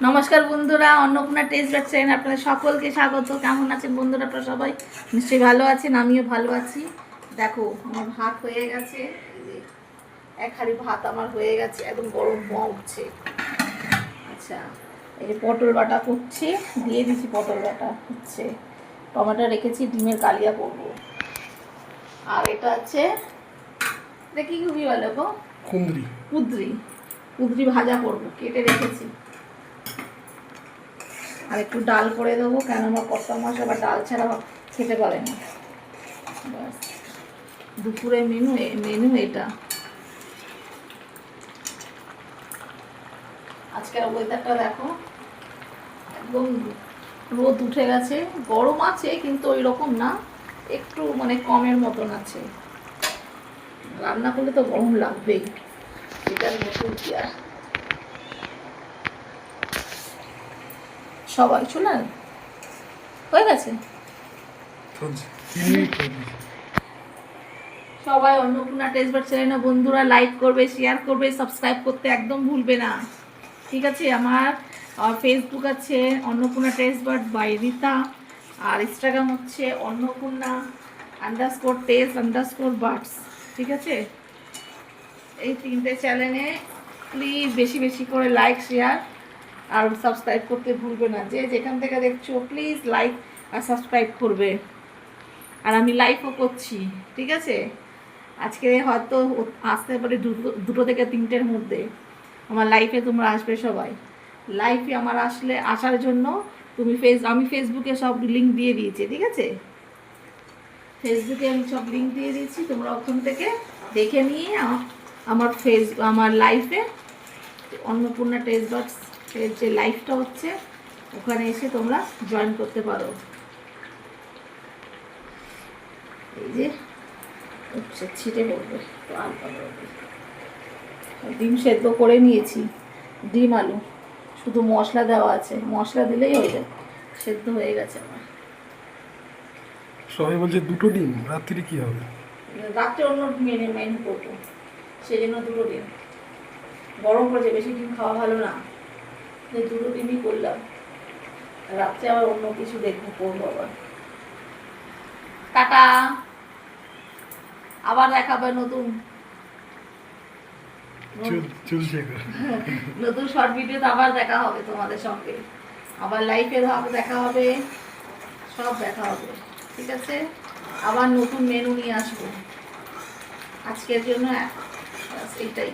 নমস্কার বন্ধুরা, Annapurna test back চ্যানেলে আপনাদের সকলকে স্বাগত। কেমন আছেন বন্ধুরা? আপনারা সবাই নিশ্চয়ই ভালো আছেন, আমিও ভালো আছি। দেখো আমার ভাত হয়ে গেছে, এক হাঁড়ি ভাত আমার হয়ে গেছে, একদম গরম ধোঁয়া উঠছে। আচ্ছা, এই পটল বাটা করছি, দিয়ে দিচ্ছি পটল বাটা হচ্ছে, টমেটো রেখেছি, ডিমের কালিয়া করবো। আর এটা আছে, এটা কি খুবই ভালো গো, কুঁদরি কুঁদরি কুঁদরি ভাজা করবো, কেটে রেখেছি। আর একটু ডাল করে দেবো, কেন আমার কর্তা মাস আবার ডাল ছাড়া খেতে পারে না। ব্যাস, দুপুরের মেনু এটা। আজকের ওয়েদারটা দেখো, একদম রোদ উঠে গেছে, গরম আছে কিন্তু ওই রকম না, একটু মানে কমের মতন আছে। রান্না করলে তো গরম লাগবেই, এটার নতুন কি আর। সবাই শোনা হয়ে গেছে, সবাই অন্নপূর্ণা টেস্ট ব্যাক চ্যানেলে বন্ধুরা লাইক করবে, শেয়ার করবে, সাবস্ক্রাইব করতে একদম ভুলবে না, ঠিক আছে? আমার ফেসবুক আছে Annapurna taste bud by Rita, আর ইনস্টাগ্রাম হচ্ছে অন্নপূর্ণা _টেস্ট_বাটস, ঠিক আছে? এই তিনটে চ্যানেলে প্লিজ বেশি বেশি করে লাইক, শেয়ার আর সাবস্ক্রাইব করতে ভুলবে না। যে যেখান থেকে দেখছো প্লিজ লাইক আর সাবস্ক্রাইব করবে। আর আমি লাইভও করছি, ঠিক আছে? আজকে হয়তো আসতে পারে দুটো থেকে তিনটের মধ্যে আমার লাইফে তোমরা আসবে সবাই। লাইফে আমার আসার জন্য আমি ফেসবুকে সব লিঙ্ক দিয়ে দিয়েছি, ঠিক আছে? ফেসবুকে আমি সব লিঙ্ক দিয়ে দিয়েছি, তোমরা ওখান থেকে দেখে নিয়ে আমার লাইফে অন্নপূর্ণা টেস্ট বক্স এর যে লাইফটা হচ্ছে ওখানে এসে তোমরা জয়েন করতে পারো। এই যে ছিটে পড়বে, ডিম সেদ্ধ করে নিয়েছি, ডিম আলু শুধু মশলা দেওয়া আছে, মশলা দিলেই হয়ে যায়, সেদ্ধ হয়ে গেছে আমার। সবাই বলছে দুটো ডিম, রাত্রি কি হবে? রাত্রে অন্য মেনু করবো, সেই জন্য দুটো ডিম। গরম পড়েছে, বেশি ডিম খাওয়া ভালো না, দুটো ডিমই করলাম। রাত্রে আবার অন্য কিছু দেখবো, করবো আবার। টাটা, আবার দেখাবে নতুন নতুন শর্ট ভিডিওতে আবার দেখা হবে তোমাদের সঙ্গে, আবার লাইভে দেখা হবে, সব দেখা হবে, ঠিক আছে? আবার নতুন মেনু নিয়ে আসবো। আজকের জন্য এইটাই।